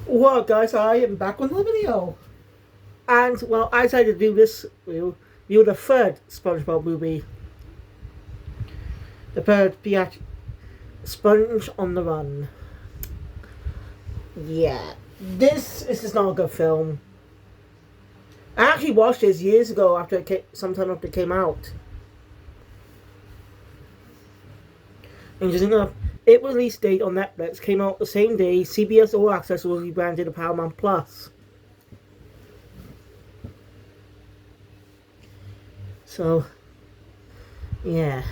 Well, guys, I am back with another video. And, well, I decided to do this review the third Spongebob movie. The third Sponge on the Run. Yeah. This is just not a good film. I actually watched this years ago sometime after it came out. Interesting enough, it release date on Netflix came out the same day CBS All Access was rebranded to Paramount Plus. So, yeah.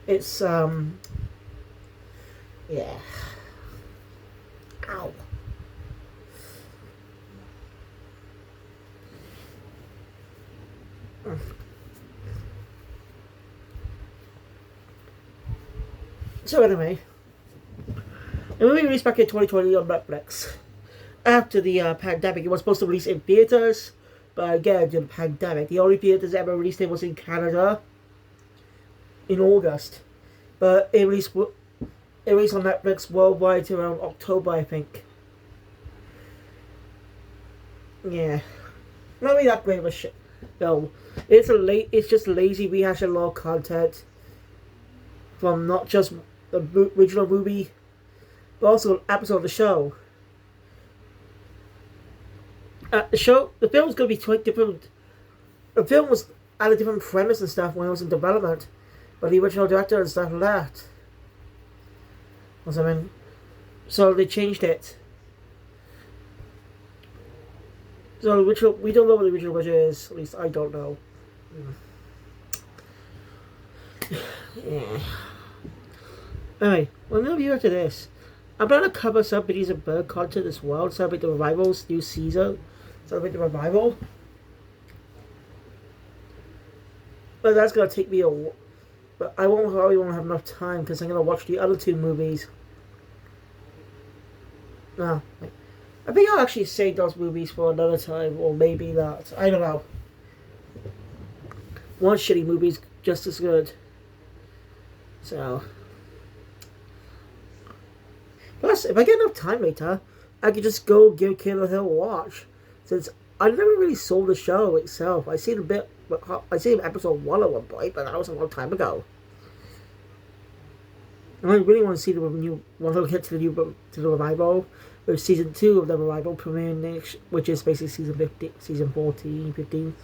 It's, yeah. Ow. So anyway, the movie released back in 2020 on Netflix. After the pandemic, it was supposed to release in theaters, but again, due to the pandemic, the only theaters ever released it was in Canada in August. But it released on Netflix worldwide around October, I think. Yeah, not really that great of a shit. No, it's just lazy rehash of a lot of content from not just the original movie, but also an episode of the show. The film was going to be quite different. The film was had a different premise and stuff when it was in development, but the original director and stuff left. So they changed it. So we don't know what the original budget is. At least I don't know. Yeah. Anyway, when we review after this, I'm going to cover some Biddies and Bird content as well. Celebrate the Revival's new season. Celebrate the Revival. But that's going to take me a while. But I probably won't have enough time because I'm going to watch the other two movies. No. I think I'll actually save those movies for another time. Or maybe not. I don't know. One shitty movie's just as good. So. Plus, if I get enough time later, I could just go give King of the Hill a watch. Since I never really saw the show itself. I seen episode 1 at one point, but that was a long time ago. And I really want to see the new. Want to get to the revival, with season 2 of the revival premiering next, which is basically season 15,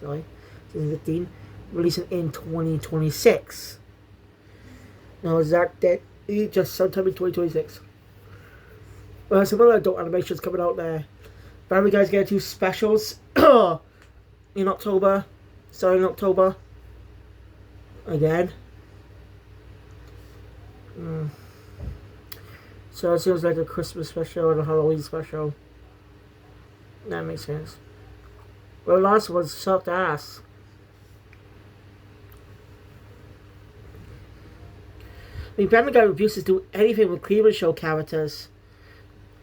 sorry, season 15, releasing in 2026. Now is that dead? Just sometime in 2026. Some other adult animations coming out there. Family Guy's getting 2 specials in October. Starting in October. Again. So it seems like a Christmas special and a Halloween special. That makes sense. Well, the last one sucked ass. I mean, Family Guy refuses to do anything with Cleveland Show characters.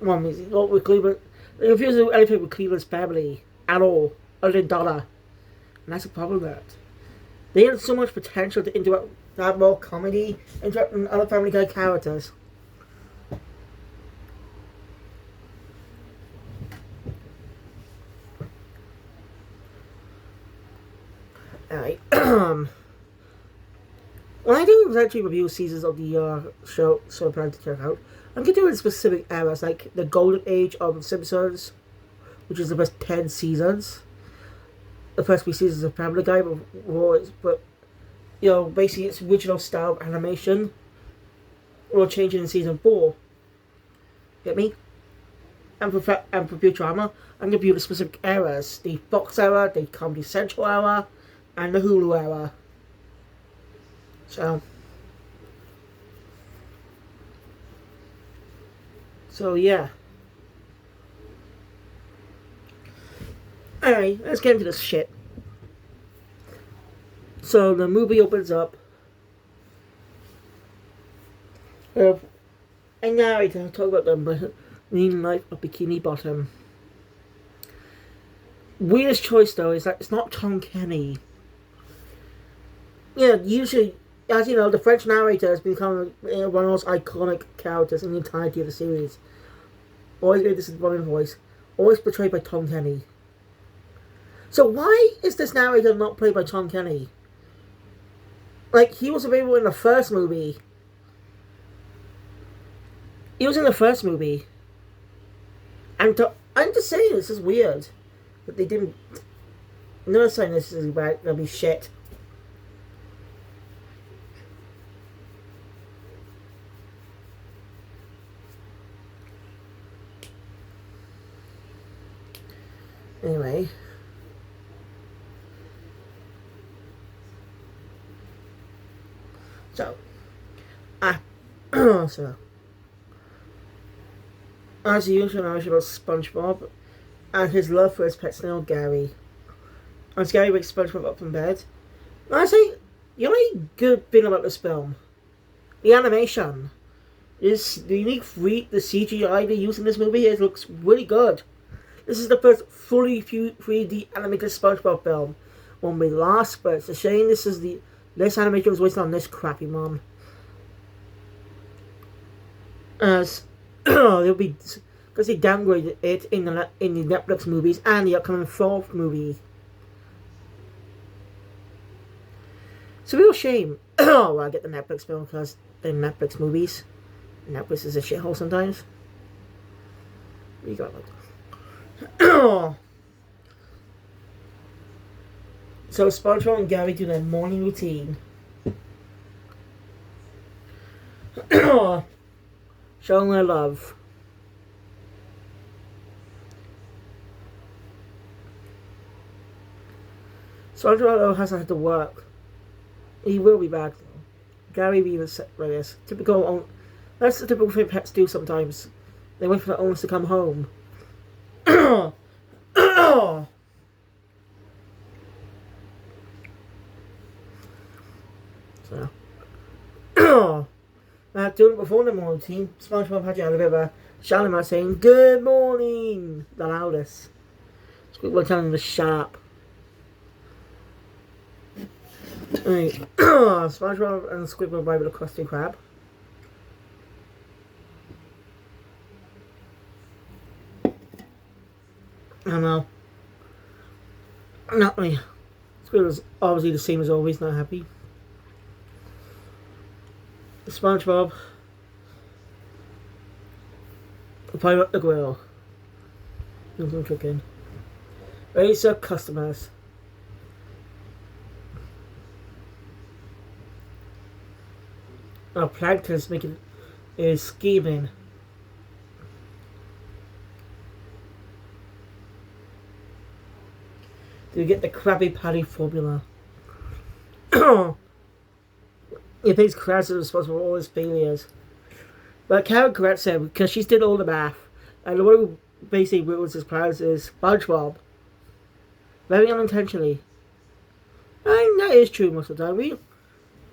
Well, not with Cleveland. They refuse to do anything with Cleveland's family at all, other than Donna. And that's a problem with that. They had so much potential to have more comedy, interact with other Family Guy characters. Alright, when I do eventually review seasons of the show, so I plan to check out, I'm going to do it in specific eras, like the golden age of Simpsons, which is the best 10 seasons. The first 3 seasons of Family Guy, but basically its original style of animation will change in season 4. Get me? And for Futurama, I'm going to review the specific eras: the Fox era, the Comedy Central era, and the Hulu era. So yeah. Alright, let's get into this shit. So the movie opens up. And now I can talk about the mean life of Bikini Bottom. Weirdest choice though is that it's not Tom Kenny. Yeah, usually as you know, the French narrator has become one of the most iconic characters in the entirety of the series. Always made this one voice, always portrayed by Tom Kenny. So why is this narrator not played by Tom Kenny? Like, he was available in the first movie. He was in the first movie. And I'm just saying, this is weird. But they didn't... I'm not saying this is bad, gonna be shit. Anyway. So, so, as usual, I was about SpongeBob and his love for his pet snail Gary. As Gary wakes SpongeBob up from bed, and I say, the only good thing about this film, the animation, is the unique the CGI they use in this movie. It looks really good. This is the first fully 3D animated SpongeBob film. When we last, but it's a shame this animation was wasted on this crappy one. As they'll be because they downgraded it in the Netflix movies and the upcoming fourth movie. It's a real shame. Well, I get the Netflix film because they're Netflix movies. Netflix is a shithole sometimes. You got like. So SpongeBob and Gary do their morning routine. Showing their love. SpongeBob hasn't had to work. He will be back though. Gary being like this. That's the typical thing pets do sometimes. They wait for their owners to come home. So, doing it before the morning routine, SpongeBob had a bit of a shouting out saying, "Good morning!" the loudest. Squidward telling him to shut up. Right. SpongeBob and Squidward ride with a Krusty Krab. I know. Not me. Squidward's obviously the same as always, not happy. SpongeBob. Fire up the grill. Nothing cooking. Ready to serve customers. Now Plankton's is scheming. To get the Krabby Patty formula. He thinks Krabs is responsible for all his failures. But Karen corrects him because she's did all the math. And the one who basically ruins his plans is SpongeBob. Very unintentionally. And that is true most of the time.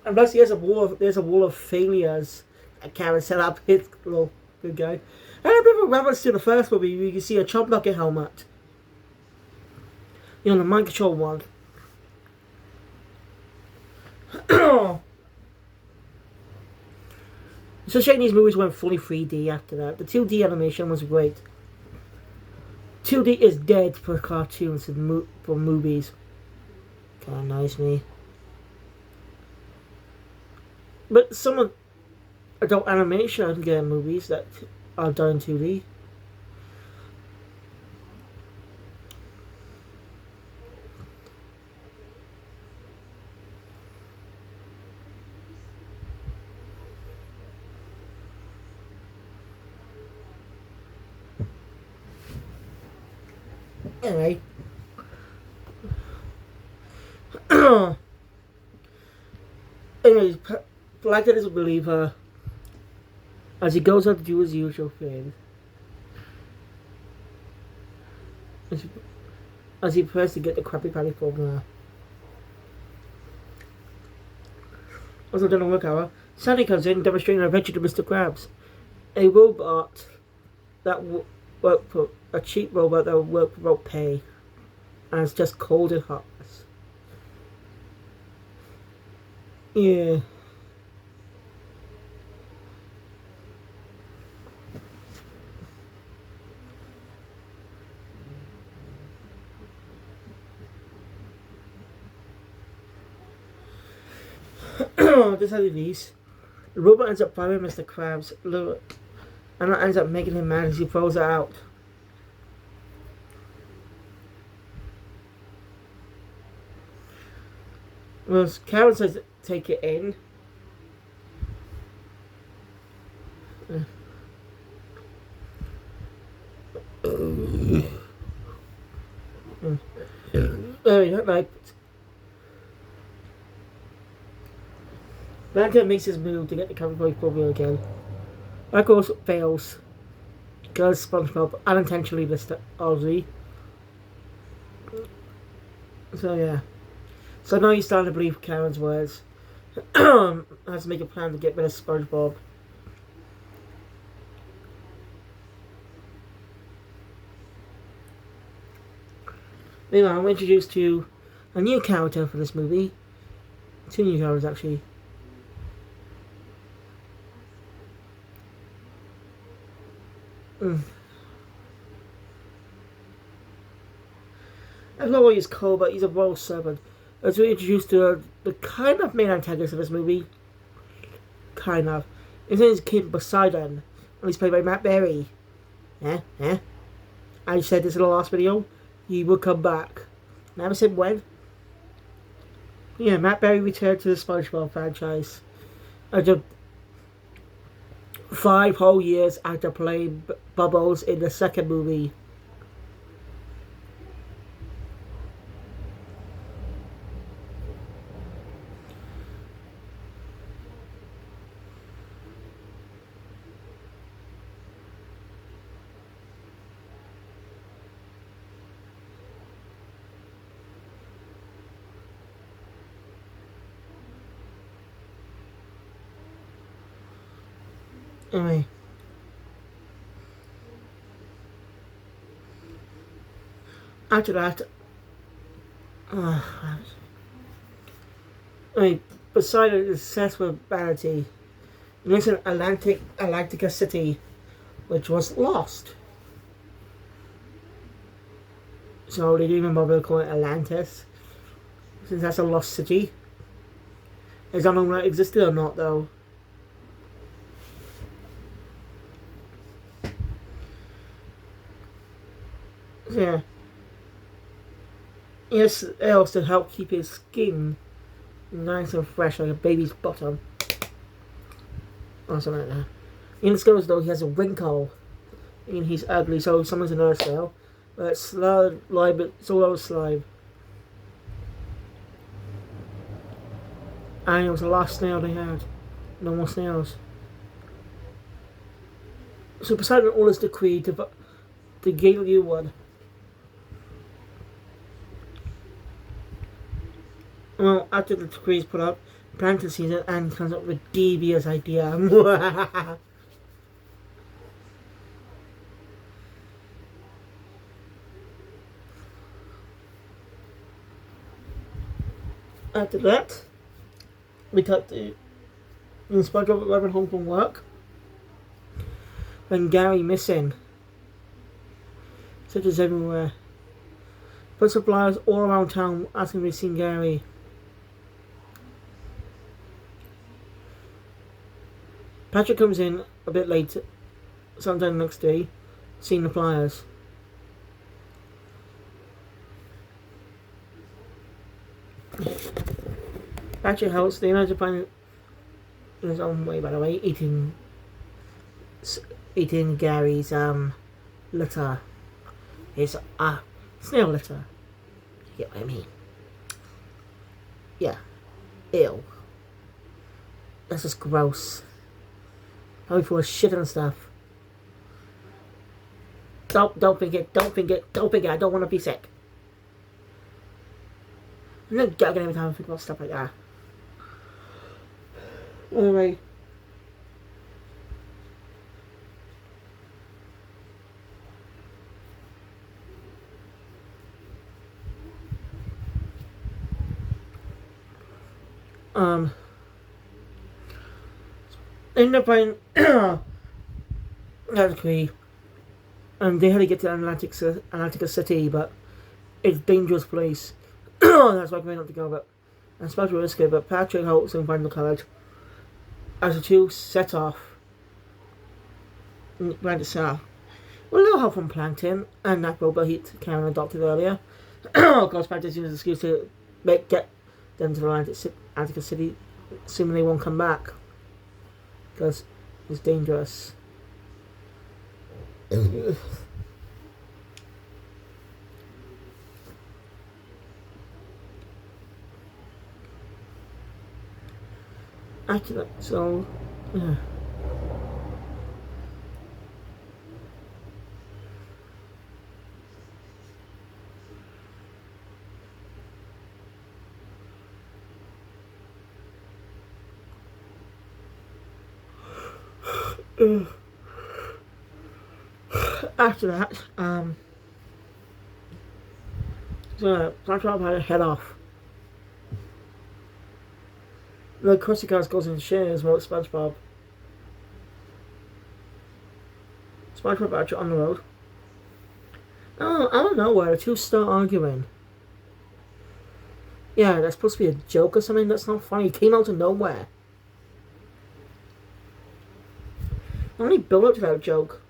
Unless there's a wall of failures that Karen set up his little good guy. And a bit of a reference to the first movie, you can see a chop bucket helmet. You know, the mind control one. It's a shame these movies went fully 3D after that. The 2D animation was great. 2D is dead for cartoons and for movies. Kinda annoys me. But some adult animation movies that are done in 2D. Anyway. Anyways, Plankton doesn't believe her as he goes out to do his usual thing. As he prepares to get the Krabby Patty formula. Also during the work hour, Sandy comes in demonstrating an adventure to Mr. Krabs. A robot that work for a cheap robot that will work without pay. And it's just cold and heartless. Yeah. This how it is. The robot ends up firing Mr. Krabs, and that ends up making him mad as he throws it out. Well, Karen says take it in. Like Blanket makes his move to get the cover boy formula again. That goes fails. Goes Spongebob unintentionally this Ozzy. So yeah. So now he's starting to believe Karen's words. Has to make a plan to get rid of Spongebob. Meanwhile, I'm introduced to a new character for this movie. Two new characters actually. I don't know what he's called, but he's a royal servant. As we're introduced to the kind of main antagonist of this movie. Kind of. His name is King Poseidon, and he's played by Matt Berry. I said this in the last video. He will come back. Never said when. Yeah, Matt Berry returned to the SpongeBob franchise after 5 whole years after playing Bubbles in the second movie. Anyway. After that, Poseidon is obsessed with vanity. He lives in Atlantica City, which was lost. So they didn't even bother to call it Atlantis, since that's a lost city. I don't know whether it existed or not, though. Yeah. Yes, else to help keep his skin nice and fresh like a baby's bottom. Or something like that. He discovers though he has a wrinkle. And he's ugly, so he summons another snail. But it's slime, it's all over slime. And it was the last snail they had. No more snails. So Poseidon orders the Queen to gain a new one. Well, after the decree is put up, Plankton sees it and comes up with a devious idea. After that, we cut to Spongebob arriving home from work. And Gary missing. Such as everywhere. But suppliers all around town asking if they've seen Gary. Patrick comes in a bit late, sometime next day, seeing the flyers. Patrick helps the United find in his own way, by the way, eating Gary's litter. His snail litter. You get what I mean? Yeah. Ew. That's just gross. Probably full of shit and stuff. Don't think it, I don't want to be sick. I'm not gagging every time I think about stuff like that. Anyway. End up finding Atlantic, and they had to get to Atlantica City, but it's a dangerous place. That's why I not to go. But and SpongeBob escape, but Patrick helps him find the courage. As the two set off, right to south. With a little help from Plankton and that robot he Karen adopted earlier. Of course, Patrick uses an excuse to get them to the Atlantic City, assuming they won't come back. Because it's dangerous. Actually, so yeah. After that, so SpongeBob had to head off. The Krusty Cars goes in shares about SpongeBob. SpongeBob actually on the road. Oh, I don't know where the two start arguing. Yeah, that's supposed to be a joke or something. That's not funny. It came out of nowhere. Only build up to that joke.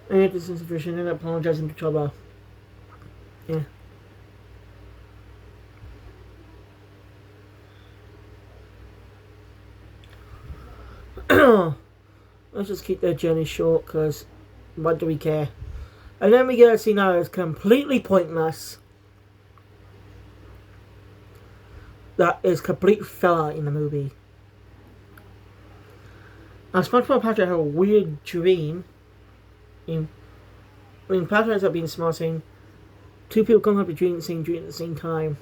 And this is Vision and apologizing to Trouble. Yeah. Let's just keep their journey short, because what do we care? And then we get a scene now that's completely pointless. That is complete filler in the movie. Now, SpongeBob Patrick had a weird dream. Patrick ends up being smart, saying two people come up to dream the same dream at the same time.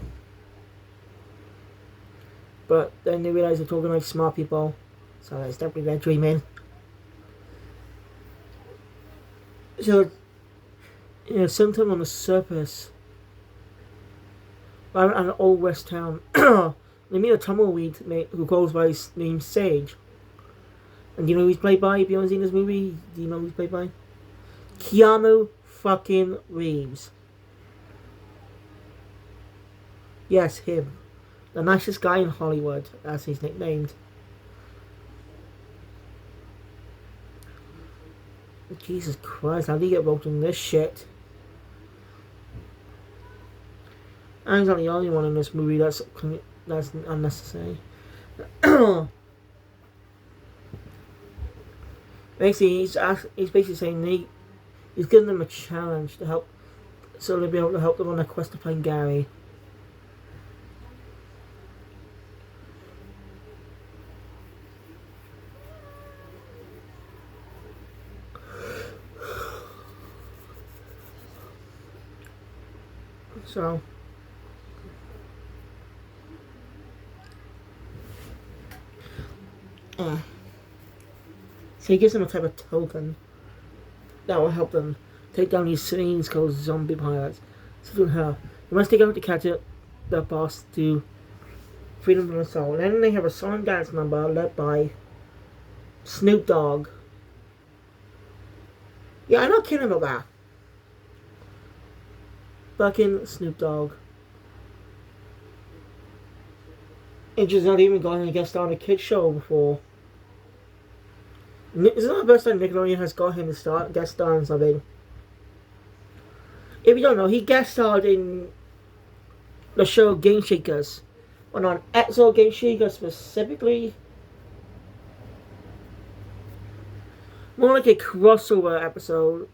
But then they realize they're talking like smart people. So it's definitely their dreaming. So, sometime on the surface, right at an old west town, they meet a tumbleweed mate who goes by his name Sage. And do you know who he's played by? If you haven't seen this movie, do you know who he's played by? Keanu fucking Reeves. Yes, him. The nicest guy in Hollywood, as he's nicknamed. Jesus Christ, how do you get roped in this shit? I'm not the only one in this movie that's unnecessary. Basically, he's basically saying he's giving them a challenge to help, so they'll be able to help them on their quest to find Gary. So he gives them a type of token that will help them take down these things called zombie pirates. So doing her, they must take out to catch it, the boss to freedom from the soul. And then they have a song and dance number led by Snoop Dogg. Yeah, I'm not kidding about that. Fucking Snoop Dogg. And just not even gotten a guest star on a kid's show before. This is not the first time Nickelodeon has got him to guest star on something. If you don't know, he guest starred in the show Game Shakers. Well, on episode Game Shakers specifically. More like a crossover episode.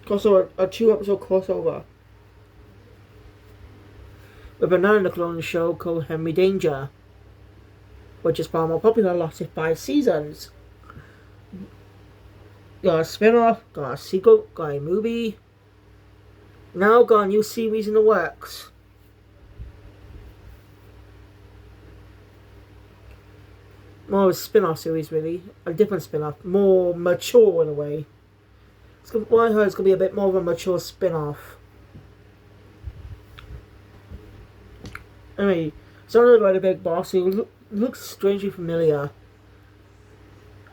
A 2-episode crossover with another Nickelodeon show called Henry Danger, which is far more popular, lasted 5 seasons. Got a spin-off, got a sequel, got a movie. Now got a new series in the works. More of a spin-off series, really. A different spin-off, more mature in a way. What I heard is going to be a bit more of a mature spin-off. Anyway, someone about the big boss who looks strangely familiar.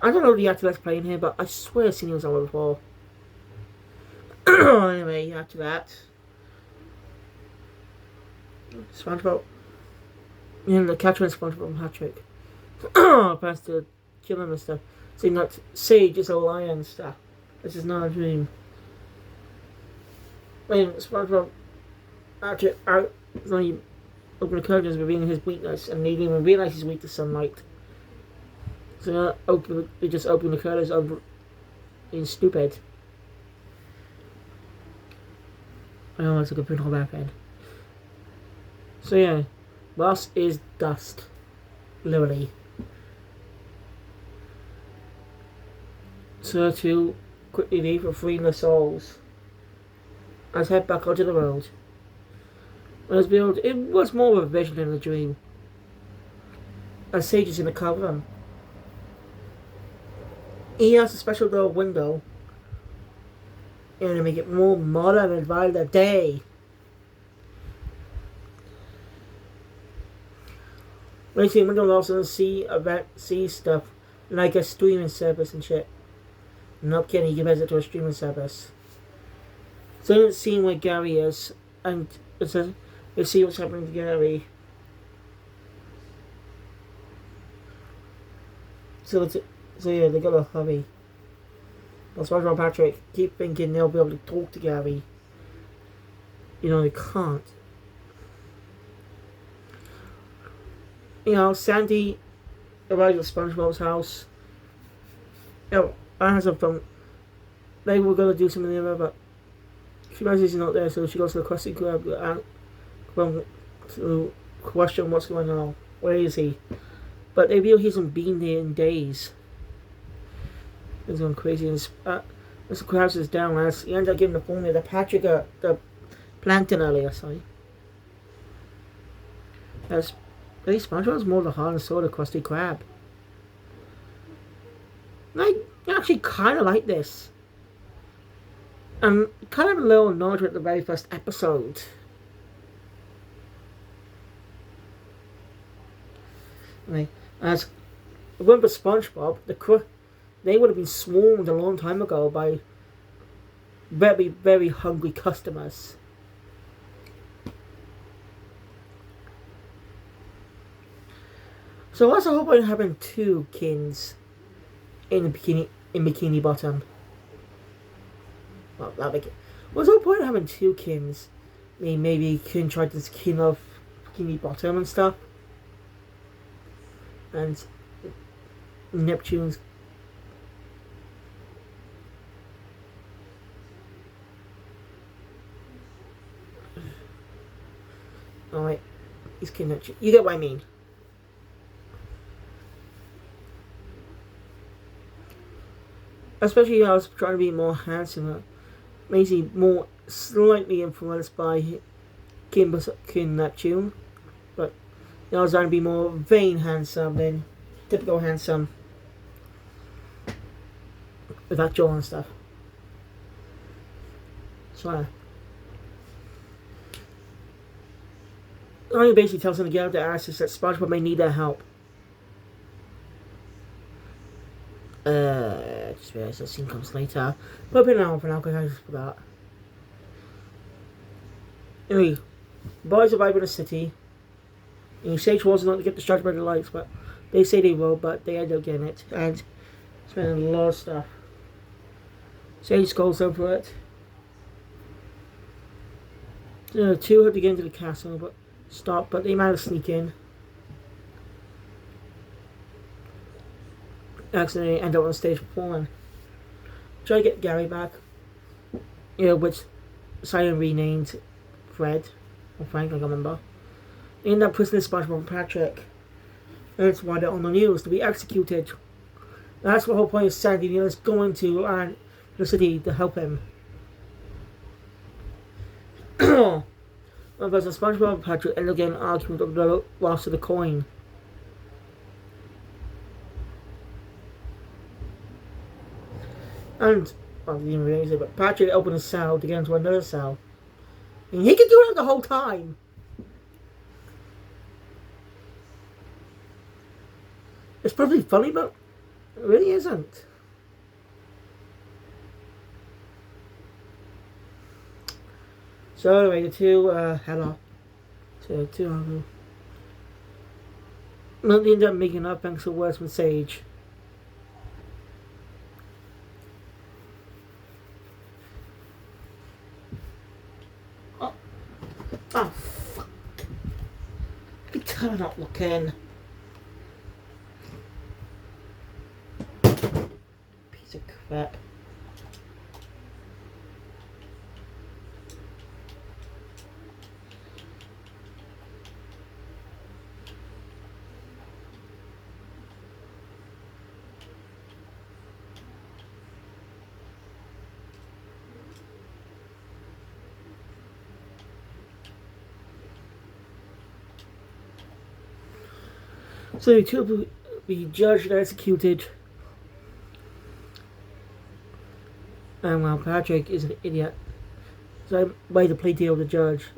I don't know the actor that's playing here, but I swear I've seen him somewhere before. Anyway, after that, SpongeBob, the catcher and SpongeBob and Patrick plans to kill him and stuff. Saying that Sage is a lion and stuff. This is not a dream. When SpongeBob Patrick out, only open the curtains, revealing his weakness, and he didn't even realize he's weak to sunlight. So they just open the curtains and being stupid. I know that's a good pinhole back end. So yeah, Ross is dust. Literally. So to quickly leave for freeing the souls. Let's head back onto the road. When it was built, it was more of a vision than a dream. As Sage is in the car with him. He has a special little window. And to make it more modern and by the day. When you see the window, also see stuff like a streaming service and shit. I'm not kidding, he compares it to a streaming service. So it's seeing where Gary is, and it says you see what's happening to Gary. So yeah, they gotta hurry. That's why Patrick keep thinking they'll be able to talk to Gary. You know, they can't. You know, Sandy arrives at SpongeBob's house. You know, I have some fun. They were gonna do something there, but she realizes he's not there, so she goes to the Krusty Krab to question what's going on. Where is he? But they reveal he hasn't been there in days. He's going crazy. And Mr. Krabs is down as he ends up giving the formula to Patrick, the plankton earlier, sorry. As really, SpongeBob's more the heart and soul of Krusty Krab. I actually kind of like this. And kind of a little nod at the very first episode. Right. As remember SpongeBob, they would have been swarmed a long time ago by very, very hungry customers. So what's the whole point of having two kins in Bikini Bottom? Well, what's the whole point of having two kins? I mean, maybe Kin tried to skin off Bikini Bottom and stuff. And Neptune's alright, he's Kin Neptune. You get what I mean. Especially I was trying to be more handsome, maybe more slightly influenced by Kin Neptune, but I was trying to be more vain handsome than typical handsome with that jaw and stuff. So I basically tells them to get out their asses that SpongeBob may need their help. Just realised that scene comes later. But I've been on for now because I just forgot. Anyway, boys arrive in the city. And Sage was not to get distracted by the lights, but they say they will, but they end up getting it. And spending a lot of stuff. Sage goes over it. The two have to get into the castle, but they manage to sneak in. Accidentally end up on stage performing. Try to get Gary back. You know, which Simon renamed Fred or Frank, I can't remember. They end up prisoner SpongeBob and Patrick. And that's why they're on the news to be executed. That's the whole point of Sandy is going to the city to help him. But SpongeBob and Patrick end up getting an argument over the loss of the coin. And, well, he didn't realize it, but Patrick opened a cell to get into another cell. And he could do it the whole time. It's probably funny, but it really isn't. So anyway, the two head off. So two they ended up making up thanks to words from Sage. Oh, oh fuck. You can tell I'm not looking. Piece of crap. So the two will be judged and executed. And while Patrick is an idiot, so I made a plea deal with the judge.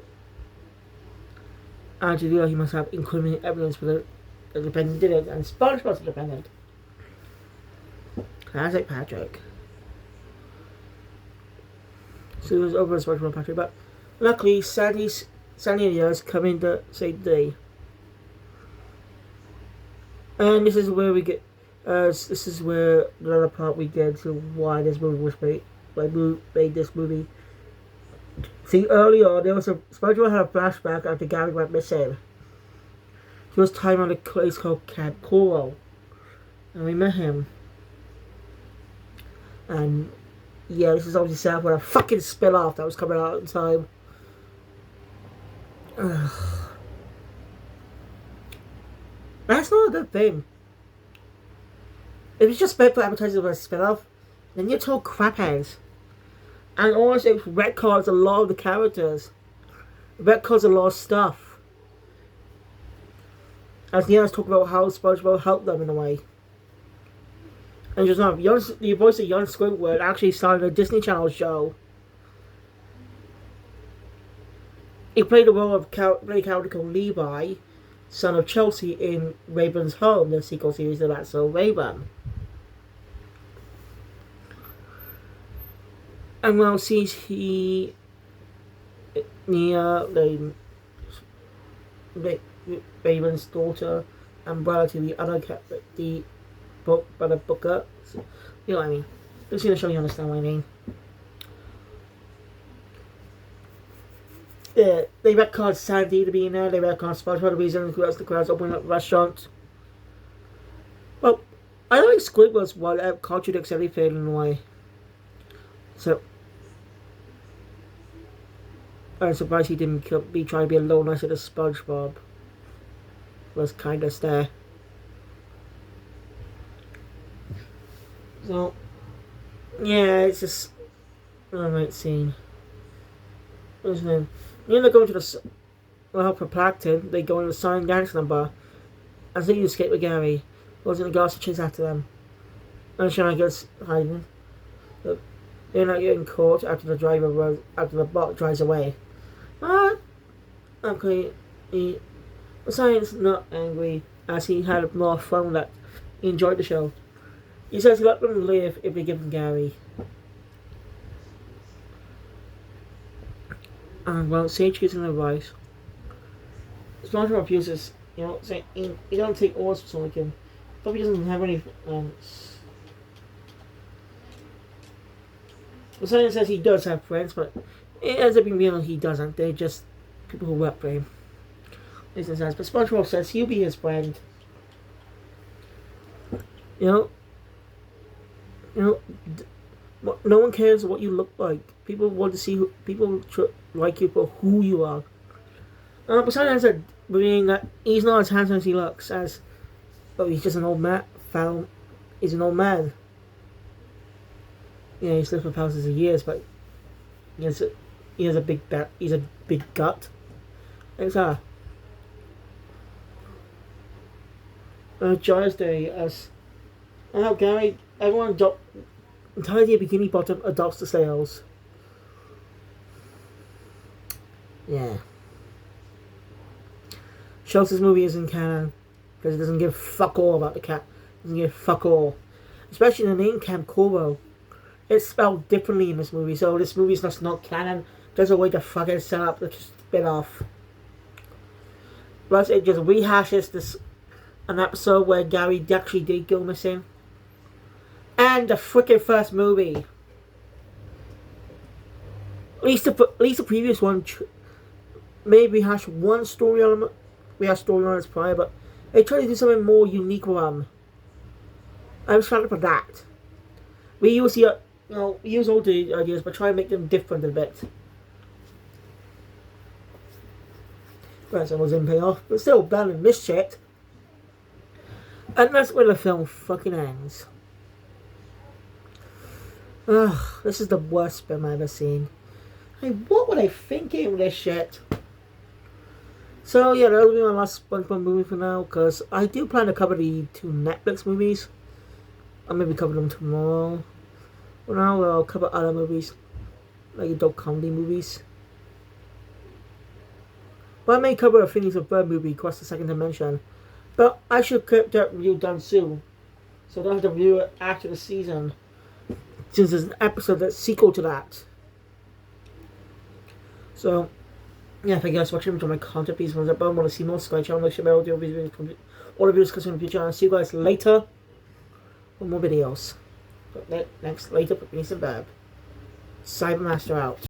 And to do that, he must have incriminating evidence for the defendant did it, and Spongebob's the defendant. Classic Patrick. So it was over as Spongebob Patrick, but luckily Sandy and the others come in the same day. And this is where we get, this is where the other part we get to why this movie was made, made this movie. See, early on, SpongeBob had a flashback after Gary went missing. He was time on a place called Camp Coral, and we met him. And yeah, this is obviously set up with a fucking spin-off that was coming out at the time. Ugh. That's not a good thing. If it's just meant for advertising for a spin-off, then you're told crap heads. And also it retcons a lot of the characters. It retcons a lot of stuff. As Neil's talking about how SpongeBob helped them in a way. And just now, the voice of young Squidward actually started a Disney Channel show. He played the role of a character called Levi, son of Chelsea, in Raven's Home, the sequel series of That's So Raven. And well, since he Raven's daughter and brother to the other brother Booker, you know what I mean. You've seen the show, you understand what I mean. Yeah, they retconned Sandy to be in there. They retconned SpongeBob the reason who else the crowds opening up restaurants. Well, I don't think Squidward's one that contradicts everything in a way. So I'm surprised he didn't be trying to be a little nicer to SpongeBob. Was kind of stare. So yeah, it's just alright scene. What's his name? You know, going to the for Plankton, they go on the sign dance number. And so you escape with Gary. Wasn't a glass to chase after them. And Shannon gets hiding. They're not getting caught after the bot drives away. But okay, the science not angry as he had more fun that he enjoyed the show. He says he let them live if they give him Gary. And well, Sage gives him advice. SpongeBob refuses, saying he don't take orders from someone like him. Probably doesn't have any. The science says he does have friends, but it ends up being real he doesn't. They're just people who work for him. But SpongeBob says he'll be his friend. No one cares what you look like. People want to see people like you for who you are. But sometimes meaning that he's not as handsome as he looks, he's just an old man. He's an old man. He's lived for thousands of years, but he has a big gut. It's Giles Day as how Gary, everyone entirely a bikini bottom adopts the sales. Yeah. Shows this movie isn't canon because it doesn't give fuck all about the cat. It doesn't give fuck all. Especially the name Camp Coral. it's spelled differently in this movie, so this movie is just not canon. There's a way to fucking set up the spin off. Plus, it just rehashes this an episode where Gary actually did go missing. And the freaking first movie. At least the previous one maybe rehash one story element. We had story elements prior, but they tried to do something more unique with them. I was trying for that. We use we use all the ideas, but try and make them different a bit. Perhaps that wasn't pay off, but still better than this shit. And that's where the film fucking ends. Ugh, this is the worst film I've ever seen. Hey, what were they thinking with this shit? So yeah, that'll be my last SpongeBob movie for now, because I do plan to cover the 2 Netflix movies. I'll maybe cover them tomorrow. For now, I'll cover other movies, like adult comedy movies. But I may cover a Phineas and Ferb movie, Across the Second Dimension. But I should get that review done soon, so I don't have to review it after the season, since there's an episode that's sequel to that. So, yeah, thank you guys for watching. Enjoy my content. Please thumbs up. I want to see more Sky Channel. Make sure all the videos in the future. I'll see you guys later for more videos. But next later for Phineas and Ferb. Cybermaster out.